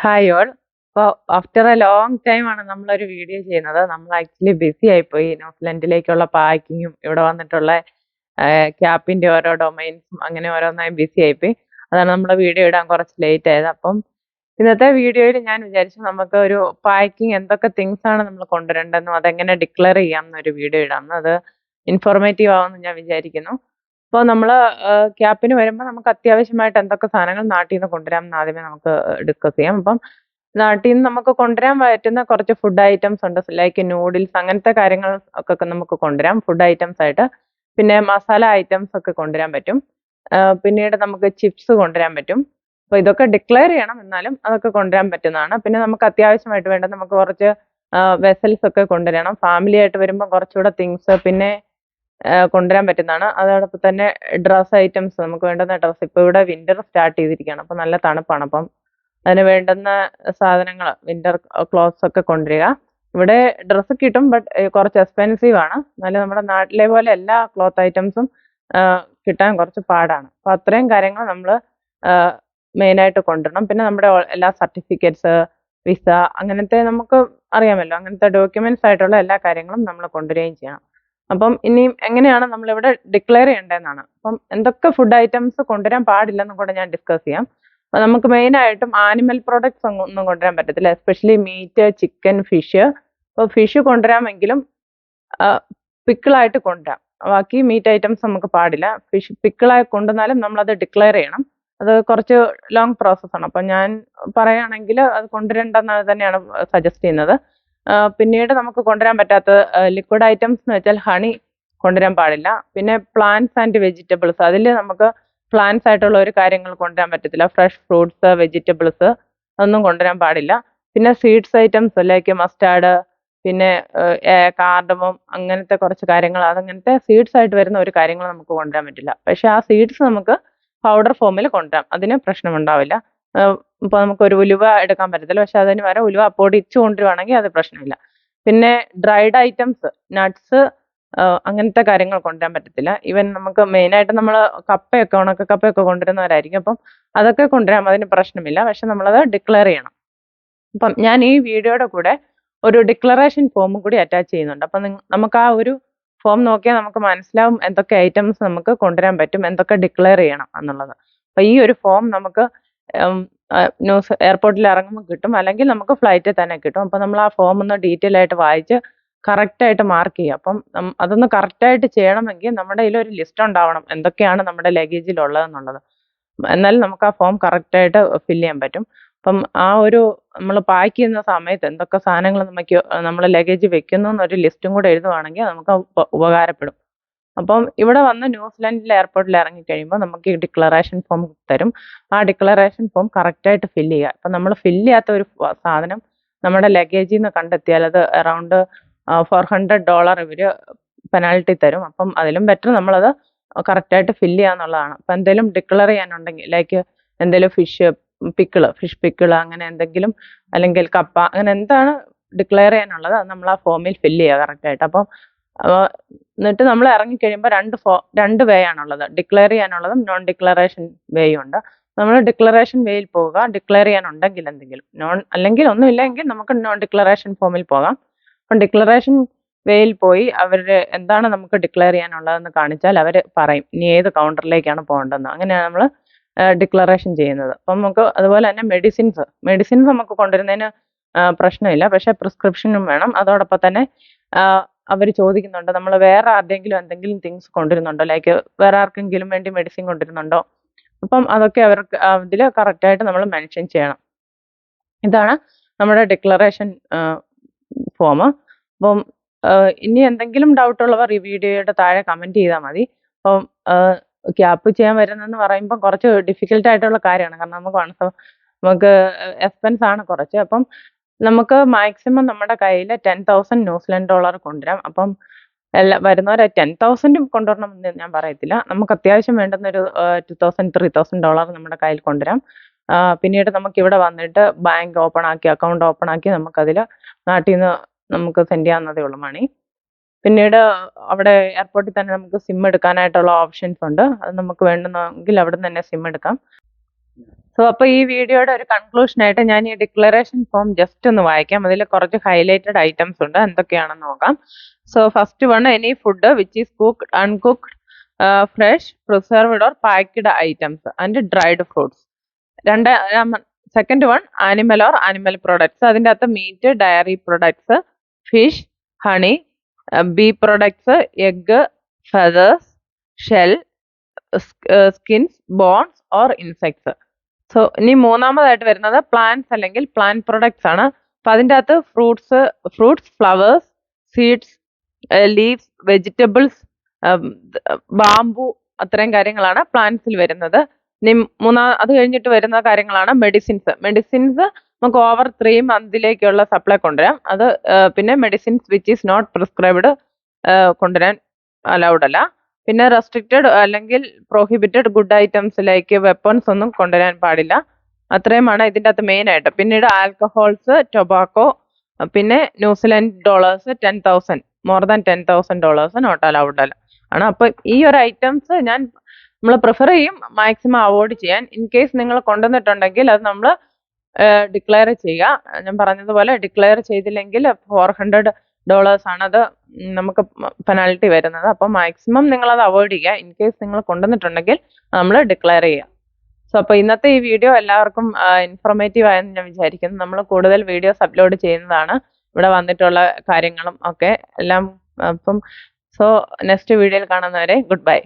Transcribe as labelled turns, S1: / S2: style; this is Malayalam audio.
S1: Hi all. അപ്പോൾ ആഫ്റ്റർ എ ലോങ് ടൈം ആണ് നമ്മളൊരു വീഡിയോ ചെയ്യുന്നത്. നമ്മൾ ആക്ച്വലി ബിസി ആയിപ്പോയി. ന്യൂസിലൻഡിലേക്കുള്ള പാക്കിങ്ങും ഇവിടെ വന്നിട്ടുള്ള ക്യാപ്പിന്റെ ഓരോ ഡൊമൈൻസും അങ്ങനെ ഓരോന്നായി ബിസി ആയിപ്പോയി. അതാണ് നമ്മുടെ വീഡിയോ ഇടാൻ കുറച്ച് ലേറ്റ് ആയത്. അപ്പം ഇന്നത്തെ വീഡിയോയിൽ ഞാൻ വിചാരിച്ചു നമുക്ക് ഒരു പാക്കിങ് എന്തൊക്കെ തിങ്സ് ആണ് നമ്മൾ കൊണ്ടുവരേണ്ടതെന്നും അതെങ്ങനെ ഡിക്ലെയർ ചെയ്യാം എന്നൊരു വീഡിയോ ഇടാം. അത് ഇൻഫോർമേറ്റീവ് ആവുമെന്ന് ഞാൻ വിചാരിക്കുന്നു. അപ്പോൾ നമ്മൾ ക്യാമ്പിന് വരുമ്പോൾ നമുക്ക് അത്യാവശ്യമായിട്ട് എന്തൊക്കെ സാധനങ്ങൾ നാട്ടിൽ നിന്ന് കൊണ്ടുവരാം എന്ന് ആദ്യമേ നമുക്ക് ഡിസ്കസ് ചെയ്യാം. അപ്പം നാട്ടിൽ നിന്ന് നമുക്ക് കൊണ്ടുവരാൻ പറ്റുന്ന കുറച്ച് ഫുഡ് ഐറ്റംസ് ഉണ്ട്. ലൈക്ക് നൂഡിൽസ് അങ്ങനത്തെ കാര്യങ്ങൾ ഒക്കെ നമുക്ക് കൊണ്ടുവരാം ഫുഡ് ഐറ്റംസ് ആയിട്ട്. പിന്നെ മസാല ഐറ്റംസ് ഒക്കെ കൊണ്ടുവരാൻ പറ്റും. പിന്നീട് നമുക്ക് ചിപ്സ് കൊണ്ടുവരാൻ പറ്റും. അപ്പോൾ ഇതൊക്കെ ഡിക്ലെയർ ചെയ്യണം, എന്നാലും അതൊക്കെ കൊണ്ടുവരാൻ പറ്റുന്നതാണ്. പിന്നെ നമുക്ക് അത്യാവശ്യമായിട്ട് വേണ്ടത് നമുക്ക് കുറച്ച് വെസൽസ് ഒക്കെ കൊണ്ടുവരണം. ഫാമിലി ആയിട്ട് വരുമ്പോൾ കുറച്ചുകൂടെ തിങ്സ് പിന്നെ കൊണ്ടുവരാൻ പറ്റുന്നതാണ്. അതോടൊപ്പം തന്നെ ഡ്രസ് ഐറ്റംസ് നമുക്ക് വേണ്ടുന്ന ഡ്രസ്സ് ഇപ്പോൾ ഇവിടെ വിന്റർ സ്റ്റാർട്ട് ചെയ്തിരിക്കുകയാണ്. അപ്പോൾ നല്ല തണുപ്പാണ്. അപ്പം അതിന് വേണ്ടുന്ന സാധനങ്ങൾ വിന്റർ ക്ലോത്ത്സ് ഒക്കെ കൊണ്ടുവരിക. ഇവിടെ ഡ്രസ്സ് കിട്ടും, ബട്ട് കുറച്ച് എക്സ്പെൻസീവ് ആണ്. എന്നാലും നമ്മുടെ നാട്ടിലെ പോലെ എല്ലാ ക്ലോത്ത് ഐറ്റംസും കിട്ടാൻ കുറച്ച് പാടാണ്. അപ്പോൾ അത്രയും കാര്യങ്ങൾ നമ്മൾ മെയിനായിട്ട് കൊണ്ടുവരണം. പിന്നെ നമ്മുടെ എല്ലാ സർട്ടിഫിക്കറ്റ്സ്, വിസ അങ്ങനത്തെ നമുക്ക് അറിയാമല്ലോ, അങ്ങനത്തെ ഡോക്യുമെന്റ്സ് ആയിട്ടുള്ള എല്ലാ കാര്യങ്ങളും നമ്മൾ കൊണ്ടുവരികയും ചെയ്യണം. അപ്പം ഇനിയും എങ്ങനെയാണ് നമ്മളിവിടെ ഡിക്ലെയർ ചെയ്യേണ്ടതെന്നാണ്. അപ്പം എന്തൊക്കെ ഫുഡ് ഐറ്റംസ് കൊണ്ടുവരാൻ പാടില്ലെന്നും കൂടെ ഞാൻ ഡിസ്കസ് ചെയ്യാം. അപ്പം നമുക്ക് മെയിനായിട്ടും ആനിമൽ പ്രോഡക്ട്സ് ഒന്നും കൊണ്ടുവരാൻ പറ്റത്തില്ല, എസ്പെഷ്യലി മീറ്റ്, ചിക്കൻ, ഫിഷ്. അപ്പോൾ ഫിഷ് കൊണ്ടുവരാമെങ്കിലും പിക്കിളായിട്ട് കൊണ്ടുവരാം. ബാക്കി മീറ്റ് ഐറ്റംസ് നമുക്ക് പാടില്ല. ഫിഷ് പിക്കിളായി കൊണ്ടുവന്നാലും നമ്മളത് ഡിക്ലെയർ ചെയ്യണം. അത് കുറച്ച് ലോങ് പ്രോസസ്സാണ്. അപ്പം ഞാൻ പറയുകയാണെങ്കിൽ അത് കൊണ്ടുവരേണ്ടെന്ന് തന്നെയാണ് സജസ്റ്റ് ചെയ്യുന്നത്. പിന്നീട് നമുക്ക് കൊണ്ടുവരാൻ പറ്റാത്ത ലിക്വിഡ് ഐറ്റംസ് എന്ന് വെച്ചാൽ ഹണി കൊണ്ടുവരാൻ പാടില്ല. പിന്നെ പ്ലാന്റ്സ് ആൻഡ് വെജിറ്റബിൾസ്, അതിൽ നമുക്ക് പ്ലാന്റ്സ് ആയിട്ടുള്ള ഒരു കാര്യങ്ങൾ കൊണ്ടുവരാൻ പറ്റത്തില്ല. ഫ്രഷ് ഫ്രൂട്ട്സ്, വെജിറ്റബിൾസ് അതൊന്നും കൊണ്ടുവരാൻ പാടില്ല. പിന്നെ സീഡ്സ് ഐറ്റംസ് ലൈക്ക് മസ്റ്റാർഡ്, പിന്നെ കാർഡമം അങ്ങനത്തെ കുറച്ച് കാര്യങ്ങൾ, അതങ്ങനത്തെ സീഡ്സ് ആയിട്ട് വരുന്ന ഒരു കാര്യങ്ങൾ നമുക്ക് കൊണ്ടുവരാൻ പറ്റില്ല. പക്ഷെ ആ സീഡ്സ് നമുക്ക് പൗഡർ ഫോമിൽ കൊണ്ടുവരാം, അതിന് പ്രശ്നമുണ്ടാവില്ല. ഇപ്പോൾ നമുക്കൊരു ഉലുവ എടുക്കാൻ പറ്റത്തില്ല, പക്ഷെ അതിന് വരെ ഉലുവ പൊടിച്ചു കൊണ്ടുവരുവാണെങ്കിൽ അത് പ്രശ്നമില്ല. പിന്നെ ഡ്രൈഡ് ഐറ്റംസ്, നട്ട്സ് അങ്ങനത്തെ കാര്യങ്ങൾ കൊണ്ടുവരാൻ പറ്റത്തില്ല. ഈവൻ നമുക്ക് മെയിനായിട്ട് നമ്മൾ കപ്പയൊക്കെ, ഉണക്ക കപ്പയൊക്കെ കൊണ്ടുവരുന്നവരായിരിക്കും. അപ്പം അതൊക്കെ കൊണ്ടുവരാം, അതിന് പ്രശ്നമില്ല. പക്ഷെ നമ്മളത് ഡിക്ലെയർ ചെയ്യണം. അപ്പം ഞാൻ ഈ വീഡിയോയുടെ കൂടെ ഒരു ഡിക്ലറേഷൻ ഫോമും കൂടി അറ്റാച്ച് ചെയ്യുന്നുണ്ട്. അപ്പം നമുക്ക് ആ ഒരു ഫോം നോക്കിയാൽ നമുക്ക് മനസ്സിലാവും എന്തൊക്കെ ഐറ്റംസ് നമുക്ക് കൊണ്ടുവരാൻ പറ്റും, എന്തൊക്കെ ഡിക്ലെയർ ചെയ്യണം എന്നുള്ളത്. അപ്പം ഈ ഒരു ഫോം നമുക്ക് ന്യൂസ് എയർപോർട്ടിൽ ഇറങ്ങുമ്പോൾ കിട്ടും, അല്ലെങ്കിൽ നമുക്ക് ഫ്ലൈറ്റിൽ തന്നെ കിട്ടും. അപ്പം നമ്മൾ ആ ഫോം ഒന്ന് ഡീറ്റെയിൽ ആയിട്ട് വായിച്ച് കറക്റ്റായിട്ട് മാർക്ക് ചെയ്യുക. അപ്പം അതൊന്ന് കറക്റ്റായിട്ട് ചെയ്യണമെങ്കിൽ നമ്മുടെ കയ്യിൽ ഒരു ലിസ്റ്റ് ഉണ്ടാവണം എന്തൊക്കെയാണ് നമ്മുടെ ലഗേജിൽ ഉള്ളതെന്നുള്ളത്. എന്നാലും നമുക്ക് ആ ഫോം കറക്റ്റായിട്ട് ഫില്ല് ചെയ്യാൻ പറ്റും. അപ്പം ആ ഒരു നമ്മൾ പാക്ക് ചെയ്യുന്ന സമയത്ത് എന്തൊക്കെ സാധനങ്ങൾ നമുക്ക് നമ്മൾ ലഗേജ് വെക്കുന്നു എന്നൊരു ലിസ്റ്റും കൂടെ എഴുതുവാണെങ്കിൽ നമുക്ക് ഉപകാരപ്പെടും. അപ്പം ഇവിടെ വന്ന് ന്യൂസിലൻഡിൽ എയർപോർട്ടിൽ ഇറങ്ങിക്കഴിയുമ്പോൾ നമുക്ക് ഈ ഡിക്ലറേഷൻ ഫോം തരും. ആ ഡിക്ലറേഷൻ ഫോം കറക്റ്റായിട്ട് ഫില്ല് ചെയ്യുക. അപ്പം നമ്മൾ ഫില്ല് ചെയ്യാത്ത ഒരു സാധനം നമ്മുടെ ലഗേജിൽ നിന്ന് കണ്ടെത്തിയാൽ അത് അറൗണ്ട് $400 ഇവർ പെനാൽറ്റി തരും. അപ്പം അതിലും ബെറ്റർ നമ്മളത് കറക്റ്റായിട്ട് ഫില്ല് ചെയ്യുക എന്നുള്ളതാണ്. അപ്പം എന്തെങ്കിലും ഡിക്ലെയർ ചെയ്യാനുണ്ടെങ്കിൽ ലൈക്ക് എന്തെങ്കിലും ഫിഷ് പിക്കിള് അങ്ങനെ എന്തെങ്കിലും, അല്ലെങ്കിൽ കപ്പ, അങ്ങനെ എന്താണ് ഡിക്ലെയർ ചെയ്യാനുള്ളത് അത് നമ്മൾ ആ ഫോമിൽ ഫില്ല് ചെയ്യുക കറക്റ്റായിട്ട്. അപ്പം എന്നിട്ട് നമ്മൾ ഇറങ്ങിക്കഴിയുമ്പോൾ രണ്ട് വേ ആണുള്ളത്, ഡിക്ലെയർ ചെയ്യാനുള്ളതും നോൺ ഡിക്ലറേഷൻ വേയും ഉണ്ട്. നമ്മൾ ഡിക്ലറേഷൻ വേയിൽ പോവുക, ഡിക്ലെയർ ചെയ്യാനുണ്ടെങ്കിൽ എന്തെങ്കിലും. അല്ലെങ്കിൽ ഒന്നുമില്ലെങ്കിൽ നമുക്ക് നോൺ ഡിക്ലറേഷൻ ഫോമിൽ പോകാം. അപ്പം ഡിക്ലറേഷൻ വേയിൽ പോയി അവർ എന്താണ് നമുക്ക് ഡിക്ലെയർ ചെയ്യാനുള്ളതെന്ന് കാണിച്ചാൽ അവർ പറയും ഇനി ഏത് കൗണ്ടറിലേക്കാണ് പോകേണ്ടതെന്ന്. അങ്ങനെയാണ് നമ്മൾ ഡിക്ലറേഷൻ ചെയ്യുന്നത്. അപ്പം നമുക്ക് അതുപോലെ തന്നെ മെഡിസിൻസ് നമുക്ക് കൊണ്ടുവരുന്നതിന് പ്രശ്നമില്ല, പക്ഷേ പ്രിസ്ക്രിപ്ഷനും വേണം. അതോടൊപ്പം തന്നെ അവർ ചോദിക്കുന്നുണ്ട് നമ്മൾ വേറെ ആരുടെയെങ്കിലും എന്തെങ്കിലും തിങ്സ് കൊണ്ടുവരുന്നുണ്ടോ, ലൈക്ക് വേറെ ആർക്കെങ്കിലും വേണ്ടി മെഡിസിൻ കൊണ്ടുവരുന്നുണ്ടോ. അപ്പം അതൊക്കെ അവർക്ക് ഇതിൽ കറക്റ്റായിട്ട് നമ്മൾ മെൻഷൻ ചെയ്യണം. ഇതാണ് നമ്മുടെ ഡിക്ലറേഷൻ ഫോം. അപ്പം ഇനി എന്തെങ്കിലും ഡൗട്ട് ഉള്ളവർ ഈ വീഡിയോയുടെ താഴെ കമൻറ്റ് ചെയ്താൽ മതി. അപ്പം ക്യാപ്പ് ചെയ്യാൻ വരുന്നതെന്ന് പറയുമ്പോൾ കുറച്ച് ഡിഫിക്കൽട്ട് ആയിട്ടുള്ള കാര്യമാണ്, കാരണം നമുക്ക് എക്സ്പെൻസ് ആണ് കുറച്ച്. അപ്പം നമുക്ക് മാക്സിമം നമ്മുടെ കയ്യിൽ $10,000 കൊണ്ടുവരാം. അപ്പം വരുന്നവർ 10,000 കൊണ്ടുവരണമെന്ന് ഞാൻ പറയത്തില്ല. നമുക്ക് അത്യാവശ്യം വേണ്ടുന്നൊരു $2,000-3,000 നമ്മുടെ കയ്യിൽ കൊണ്ടുവരാം. പിന്നീട് നമുക്ക് ഇവിടെ വന്നിട്ട് ബാങ്ക് അക്കൗണ്ട് ഓപ്പൺ ആക്കി നമുക്കതിൽ നാട്ടിൽ നിന്ന് നമുക്ക് സെൻഡ് ചെയ്യാവുന്നതേ ഉള്ളൂ മണി. പിന്നീട് അവിടെ എയർപോർട്ടിൽ തന്നെ നമുക്ക് സിം എടുക്കാനായിട്ടുള്ള ഓപ്ഷൻസ് ഉണ്ട്. അത് നമുക്ക് വേണ്ടുന്നെങ്കിൽ അവിടെ നിന്ന് തന്നെ സിം എടുക്കാം. സോ അപ്പോൾ ഈ വീഡിയോയുടെ ഒരു കൺക്ലൂഷൻ ആയിട്ട് ഞാൻ ഈ ഡിക്ലറേഷൻ ഫോം ജസ്റ്റ് ഒന്ന് വായിക്കാം. അതിൽ കുറച്ച് ഹൈലൈറ്റഡ് ഐറ്റംസ് ഉണ്ട്, എന്തൊക്കെയാണെന്ന് നോക്കാം. So first one, any food which is cooked, uncooked, fresh, preserved or packed items and dried fruits. Second one, animal or animal products. അതിൻ്റെ അകത്ത് meat, dairy products, fish, honey, bee products, egg, feathers, shell, skins, bones or insects. So ഇനി മൂന്നാമതായിട്ട് വരുന്നത് പ്ലാന്റ്സ് അല്ലെങ്കിൽ പ്ലാന്റ് പ്രൊഡക്ട്സ് ആണ്. അപ്പൊ അതിൻ്റെ അകത്ത് fruits, flowers, seeds, leaves, vegetables, bamboo, അത്രയും കാര്യങ്ങളാണ് പ്ലാന്റ്സിൽ വരുന്നത്. ഇനി അത് കഴിഞ്ഞിട്ട് വരുന്ന കാര്യങ്ങളാണ് മെഡിസിൻസ് നമുക്ക് ഓവർ 3 മന്തിലേക്കുള്ള സപ്ലൈ കൊണ്ടുവരാം. അത് പിന്നെ medicines which is not prescribed കൊണ്ടുവരാൻ അലൗഡ് അല്ല. പിന്നെ റെസ്ട്രിക്റ്റഡ് അല്ലെങ്കിൽ prohibited good items like weapons ഒന്നും കൊണ്ടുവരാൻ പാടില്ല. അത്രയുമാണ് ഇതിൻ്റെ അകത്ത് മെയിൻ ആയിട്ട്. പിന്നീട് ആൽക്കഹോൾസ്, ടൊബാക്കോ, പിന്നെ New Zealand dollars 10,000, more than $10,000 not allowed അല്ല ആണ്. അപ്പൊ ഈ ഒരു ഐറ്റംസ് നമ്മൾ പ്രിഫർ ചെയ്യും മാക്സിമം അവോയ്ഡ് ചെയ്യാൻ. ഇൻ കേസ് നിങ്ങൾ കൊണ്ടുവന്നിട്ടുണ്ടെങ്കിൽ അത് നമ്മൾ ഡിക്ലെയർ ചെയ്യുക. ഞാൻ പറഞ്ഞതുപോലെ ഡിക്ലെയർ ചെയ്തില്ലെങ്കിൽ $400 ആണത് നമുക്ക് പെനാൽറ്റി വരുന്നത്. അപ്പോൾ മാക്സിമം നിങ്ങളത് അവോയ്ഡ് ചെയ്യുക. ഇൻ കേസ് നിങ്ങൾ കൊണ്ടുവന്നിട്ടുണ്ടെങ്കിൽ നമ്മൾ ഡിക്ലെയർ ചെയ്യുക. സോ അപ്പോൾ ഇന്നത്തെ ഈ വീഡിയോ എല്ലാവർക്കും ഇൻഫോർമേറ്റീവ് ആയെന്ന് ഞാൻ വിചാരിക്കുന്നു. നമ്മൾ കൂടുതൽ വീഡിയോസ് അപ്ലോഡ് ചെയ്യുന്നതാണ്, ഇവിടെ വന്നിട്ടുള്ള കാര്യങ്ങളും ഒക്കെ എല്ലാം. അപ്പം സോ നെക്സ്റ്റ് വീഡിയോയിൽ കാണുന്നവരെ ഗുഡ് ബൈ.